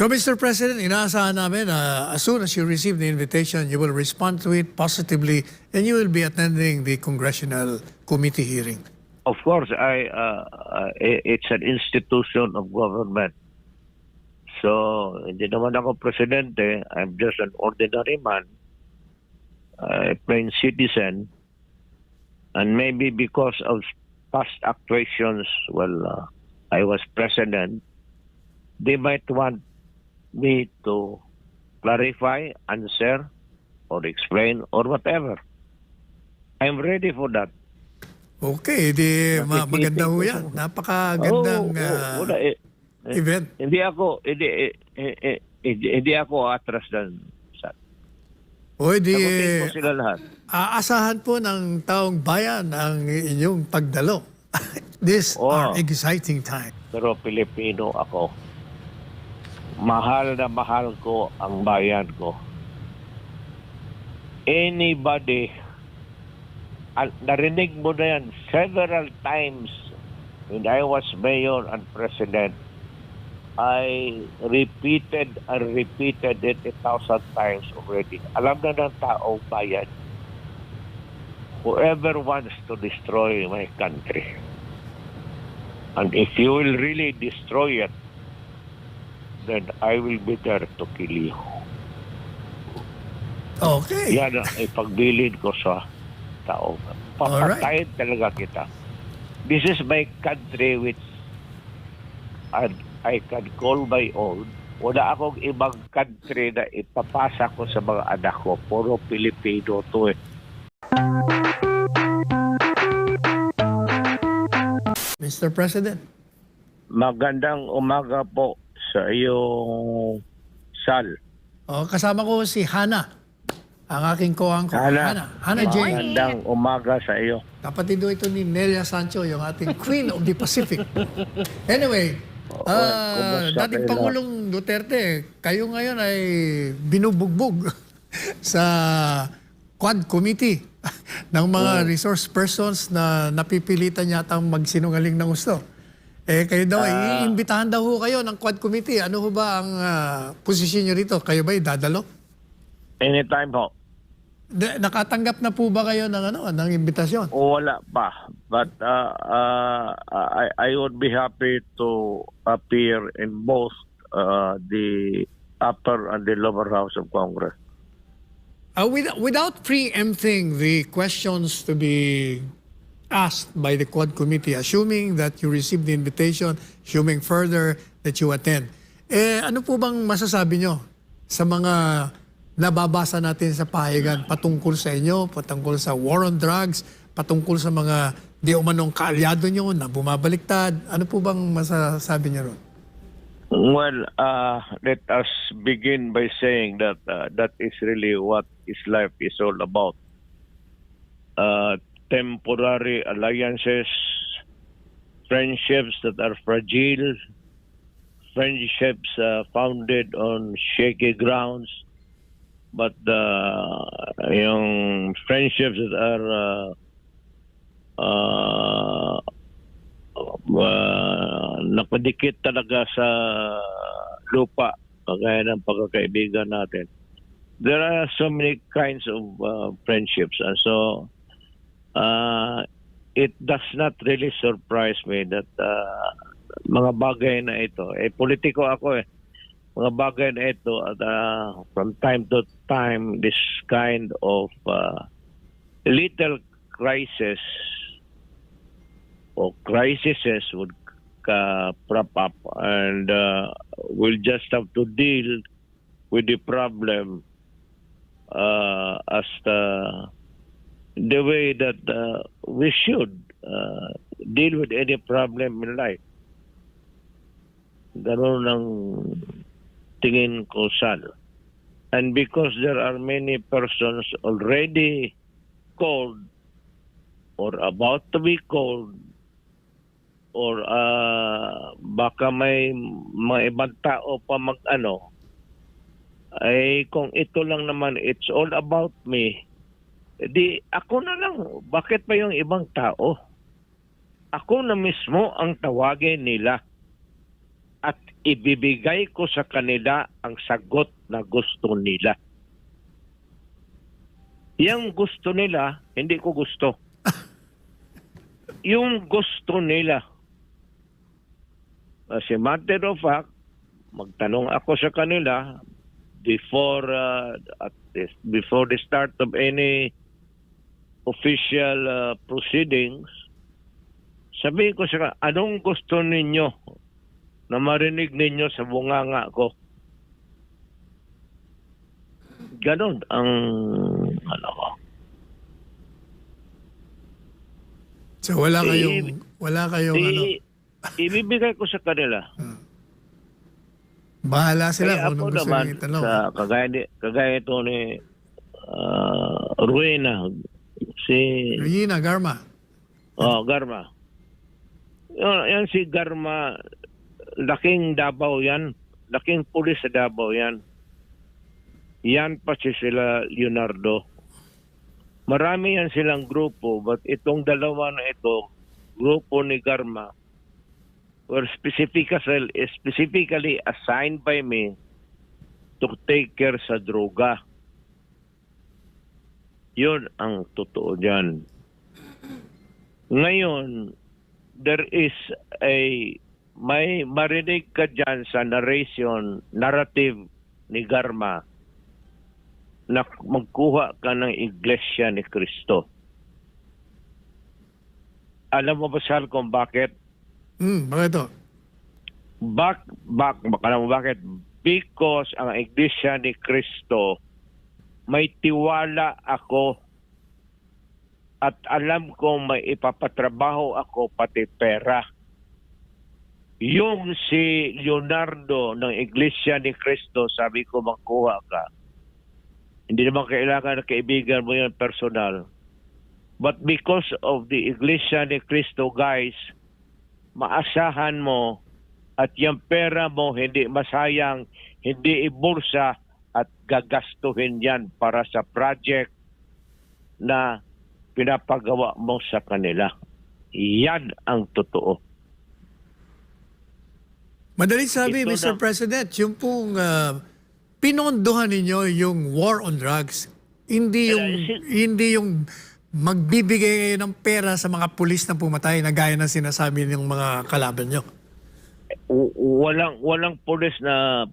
So, Mr. President, inaasahan namin as soon as you receive the invitation, you will respond to it positively and you will be attending the congressional committee hearing. Of course, it's an institution of government. So, hindi naman ako presidente. I'm just an ordinary man, a plain citizen. And maybe because of past actuations, I was president, they might want me to clarify, answer, or explain, or whatever. I'm ready for that. Okay, maganda ho yan. Napakagandang event. Hindi ako atras dan sa. O di, Sagutin ko sila lahat. aasahan po ng taong bayan ang inyong pagdalo. These are exciting time. Pero Pilipino ako. Mahal na mahal ko ang bayan ko. Anybody, narinig mo na yan several times when I was mayor and president, I repeated and repeated it 1,000 times already. Alam na ng taong bayan, whoever wants to destroy my country, and if you will really destroy it, then I will be there to kill you. Okay. Yan ang ipagbilin ko sa tao. Papatayin talaga kita. This is my country which I can call my own. Wala akong ibang country na ipapasa ko sa mga anak ko. Puro Pilipino to eh. Mr. President. Magandang umaga po sa iyong Sal. Kasama ko si Hana, ang aking co-anchor. Hana Jane. Magandang umaga sa iyo. Kapatid ito ni Nelia Sancho, yung ating Queen of the Pacific. Anyway, dating Pangulong Duterte, kayo ngayon ay binubugbog sa Quad Committee ng mga resource persons na napipilitan yatang magsinungaling ng gusto. Kayo daw, iimbitahan daw ho kayo ng Quad Committee. Ano ho ba ang posisyon nyo rito? Kayo ba dadalo? Anytime ho. Nakatanggap na po ba kayo ng imbitasyon? Wala pa. But I would be happy to appear in both the upper and the lower house of Congress. Without preempting the questions to be asked by the Quad Committee, assuming that you receive the invitation, assuming further that you attend, ano po bang masasabi nyo sa mga nababasa natin sa pahayagan patungkol sa inyo, patungkol sa war on drugs, patungkol sa mga di umanong kaalyado nyo na bumabaliktad? Ano po bang masasabi nyo ron? Well, let us begin by saying that that is really what is life is all about. Temporary alliances, friendships that are fragile, friendships founded on shaky grounds, but yung friendships that are nakadikit talaga sa lupa, kagaya ng pagkakaibigan natin. There are so many kinds of friendships, and so it does not really surprise me that mga bagay na ito, politiko ako mga bagay na ito, from time to time, this kind of little crisis or crises would prop up, and we'll just have to deal with the problem as the way that we should deal with any problem in life. Ganun ang tingin ko, Sal. And because there are many persons already called or about to be called, or baka may mga ibang tao pa ay kung ito lang naman, it's all about me, di ako na lang. Bakit pa yung ibang tao? Ako na mismo ang tawagin nila. at ibibigay ko sa kanila ang sagot na gusto nila. Yang gusto nila, hindi ko gusto. Yung gusto nila. As a matter of fact, magtanong ako sa kanila before the start of any official proceedings. Sabihin ko sa kanila, anong gusto ninyo na marinig ninyo sa bunganga ko? Ganon ang ano ko. So wala kayong ano. Ibibigay ko sa kanila. Bahala sila Kaya kung ako anong gusto naman, nyo itanong. sa kagaya ito ni Ruena, si Regina Garma. Garma. Yan si Garma, laking Davao yan. Laking pulis sa Davao yan. Yan pa sila Leonardo. Marami yan silang grupo, but itong dalawa na ito, grupo ni Garma, were specifically assigned by me to take care sa droga. Yun ang totoo dyan. Ngayon, there is may marinig ka dyan sa narrative ni Garma na magkuha ka ng Iglesia ni Cristo. Alam mo ba, Sal, kung bakit? Bakit to? Alam mo bakit? Because ang Iglesia ni Cristo, may tiwala ako at alam ko may ipapatrabaho ako pati pera. Yung si Leonardo ng Iglesia ni Cristo, sabi ko magkuha ka. Hindi naman kailangan na kaibigan mo yan personal. But because of the Iglesia ni Cristo, guys, maasahan mo at yung pera mo hindi masayang, hindi ibulsa at gagastuhin yan para sa project na pinapagawa mo sa kanila. Yan ang totoo. Madaling sabi, Ito Mr. na. President, yung pong pinondohan ninyo yung war on drugs, hindi yung magbibigay kayo ng pera sa mga pulis na pumatay na gaya ng sinasabi ng mga kalaban nyo. Walang pulis na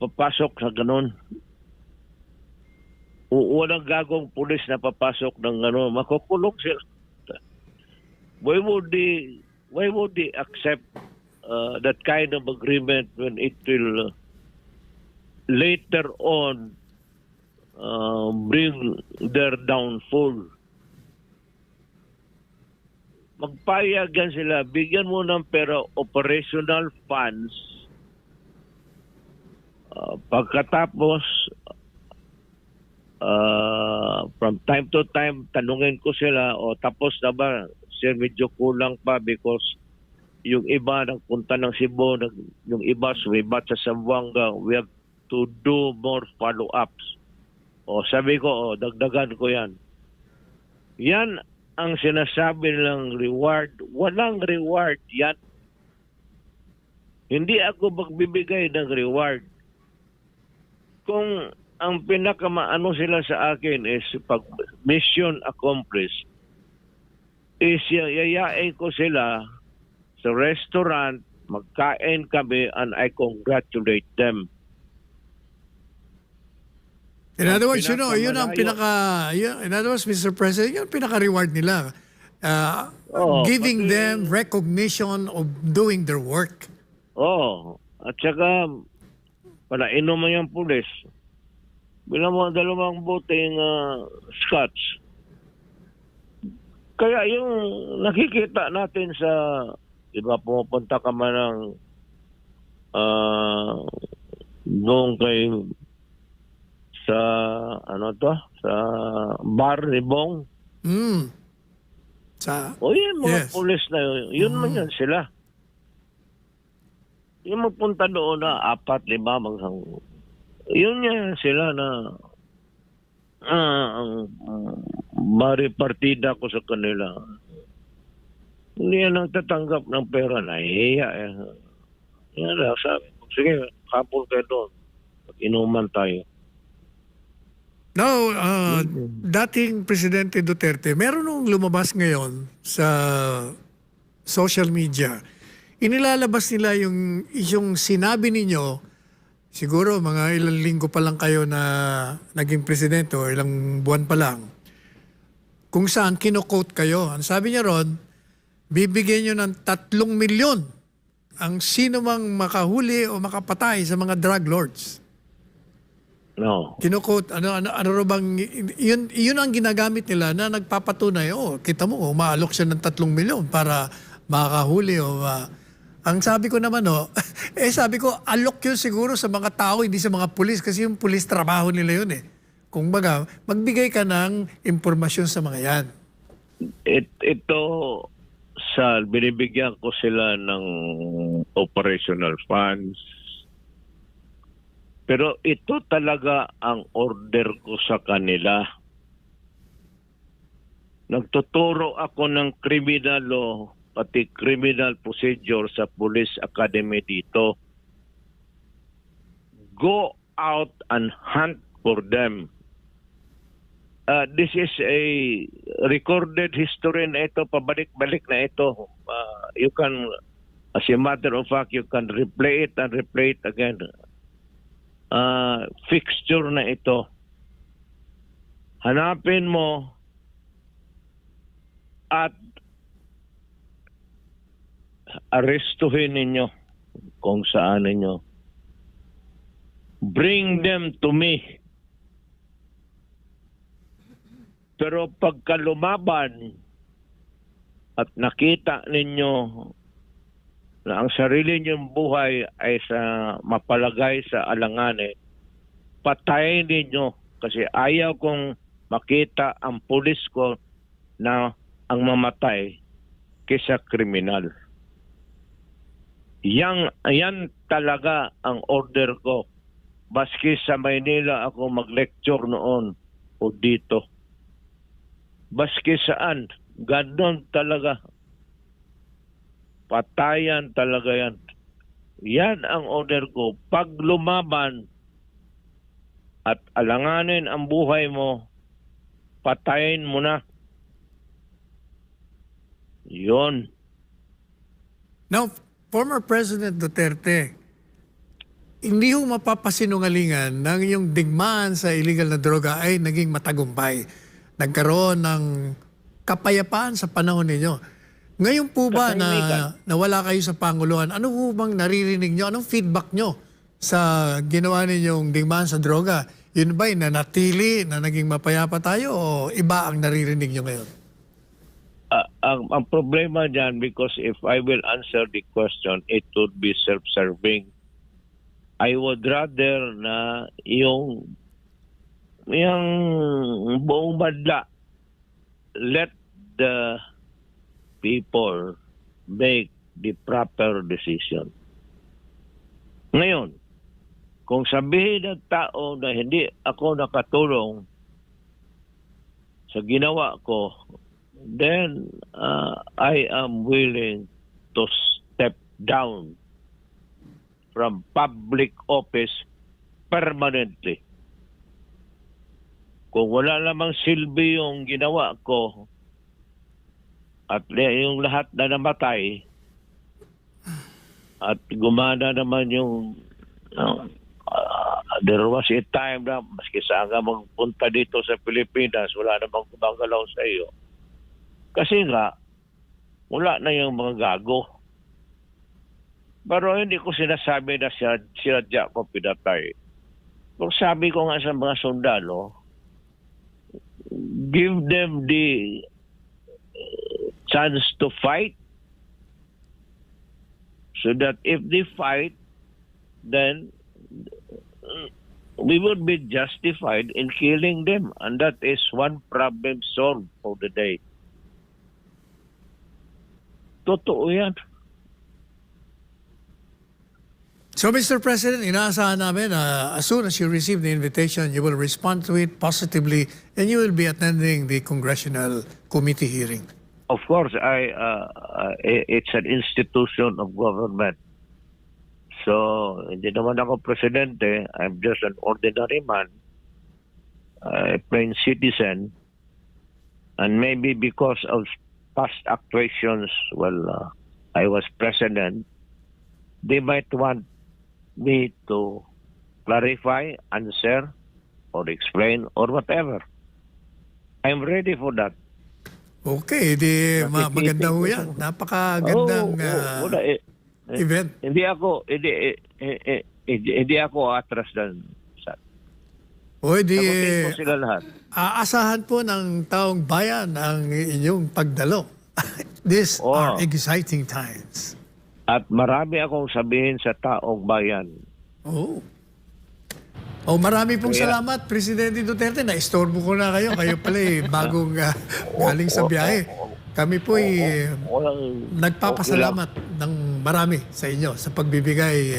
papasok sa ganun. Walang gagong pulis na papasok ng ganun. Makukulong sila. Why would they accept that kind of agreement when it will later on bring their downfall? Magpayagan sila, bigyan mo ng pera, operational funds. Pagkatapos, from time to time, tanungin ko sila, tapos na ba? Sir, medyo kulang pa because yung iba nagpunta ng Cebu, yung iba sumibat sa Zamboanga. We have to do more follow-ups. Sabi ko, dagdagan ko yan. Yan ang sinasabi ng reward. Walang reward yan. Hindi ako magbibigay ng reward. Kung ang pinakamaano sila sa akin is pag mission accomplished, is yayain ko sila sa restaurant, magkain kami, and I congratulate them. In other words, yun ang in other words, Mr. President, yun ang pinaka-reward nila. Giving them recognition of doing their work. At saka, palainom mo yung pulis. Bilang mo 2 boteng scotch. Kaya yung nakikita natin sa, iba pumupunta ka man ng noong kay sa sa bar ni Bong. Yung mga pulis na yun man yan sila. Yung magpunta doon na 4, 5 yun yan sila na maripartida ko sa kanila. Hindi yan ang tatanggap ng pera. Nahihiya Yan lang, sabi ko, sige, hapon kayo doon. Inuman tayo. Now, dating Presidente Duterte, meron nung lumabas ngayon sa social media. Inilalabas nila yung sinabi ninyo, siguro mga ilang linggo pa lang kayo na naging presidente o ilang buwan pa lang, kung saan kino-quote kayo. Ang sabi niya ron, bibigyan nyo ng 3 milyon ang sino mang makahuli o makapatay sa mga drug lords. No. Kino-quote, ano ro bang, yun ang ginagamit nila na nagpapatunay, kita mo, umaalok siya ng 3 milyon para makahuli o ang sabi ko naman, sabi ko, alok yun siguro sa mga tao, hindi sa mga pulis, kasi yung pulis trabaho nila yun eh. Kung baga, magbigay ka ng impormasyon sa mga yan. Ito, binibigyan ko sila ng operational funds. Pero ito talaga ang order ko sa kanila. Nagtuturo ako ng criminal law, pati criminal procedure sa Police Academy dito. Go out and hunt for them. This is a recorded history na ito, pabalik-balik na ito. You can, as a matter of fact, you can replay it and replay it again. Fixture na ito. Hanapin mo at arestuhin ninyo kung saan ninyo. Bring them to me. Pero pagka lumaban at nakita ninyo na ang sarili niyong buhay ay mapalagay sa alanganin, patayin ninyo kasi ayaw kong makita ang pulis ko na ang mamatay kaysa kriminal. Yan talaga ang order ko. Baski sa Maynila ako mag-lecture noon o dito. Baski saan, ganon talaga. Patayan talaga yan. Yan ang order ko. Pag lumaban at alanganin ang buhay mo, patayin mo na. Yon. Now, former President Duterte, hindi ho mapapasinungalingan ng yung digmaan sa illegal na droga ay naging matagumpay. Nagkaroon ng kapayapaan sa panahon ninyo. Ngayon po ba na wala kayo sa Panguluhan, ano po bang naririnig nyo? Anong feedback nyo sa ginawa ninyong digmaan sa droga? Yun ba'y nanatili na naging mapayapa tayo o iba ang naririnig nyo ngayon? Ang problema dyan, because if I will answer the question, it would be self-serving. I would rather na yung buong badla, let the people make the proper decision. Ngayon, kung sabihin ng tao na hindi ako nakatulong sa ginawa ko, then I am willing to step down from public office permanently. Kung wala namang silbi yung ginawa ko at yung lahat na namatay at gumana naman yung there was a time na maski saan ka magpunta dito sa Pilipinas, wala namang gumagalaw sa iyo. Kasi nga, wala na yung mga gago. Pero hindi ko sinasabi na sinadya ko pinatay. Kung sabi ko nga sa mga sundalo, give them the chance to fight so that if they fight, then we would be justified in killing them, and that is one problem solved for the day. Totoo yan. So, Mr. President, inaasahan namin as soon as you receive the invitation, you will respond to it positively and you will be attending the Congressional Committee hearing. Of course, it's an institution of government. So, hindi naman ako presidente. I'm just an ordinary man, a plain citizen. And maybe because of past actuations, I was president, they might want me to clarify, answer, or explain, or whatever. I'm ready for that. Okay, di maganda ho yan. Napakagandang Wala, event. hindi ako atras dan sa. O di Sagutin ko sila lahat. aasahan po ng taong bayan ang inyong pagdalo. These are exciting times. At marami akong sabihin sa taong bayan. Marami pong salamat, Presidente Duterte. Na-istorbo ko na kayo. Kayo pala bagong galing sa biyahe. Kami po nagpapasalamat ng marami sa inyo sa pagbibigay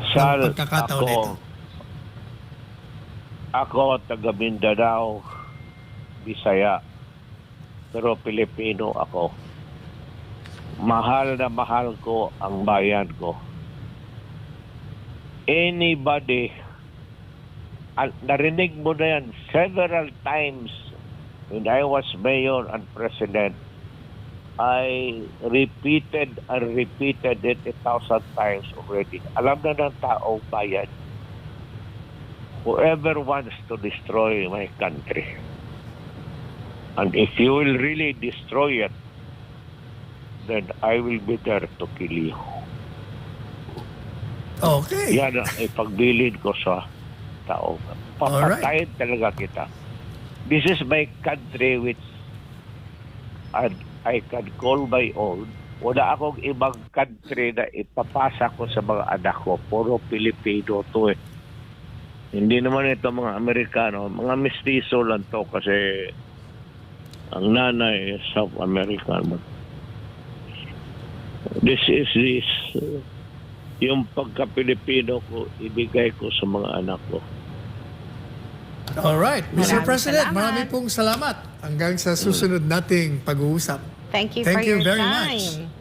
ng pagkakataon nito. Ako, taga Mindanao, Bisaya, pero Pilipino ako. Mahal na mahal ko ang bayan ko. Anybody, narinig mo na yan several times when I was mayor and president. I repeated and repeated it 1,000 times already. Alam na ng taong bayan. Whoever wants to destroy my country, and if you will really destroy it, then I will be there to kill you. Okay. Yan ang ipagbilin ko sa tao. Papatayin talaga kita. This is my country which I can call my own. Wala akong ibang country na ipapasa ko sa mga anak ko. Puro Pilipino to eh. Hindi naman ito mga Amerikano. Mga mestizo lang to kasi ang nanay South American. This yung pagka-Pilipino ko, ibigay ko sa mga anak ko. Alright. Mr. Maraming President, salamat. marami pong salamat. Hanggang sa susunod nating pag-uusap. Thank you Thank for you your very time. much.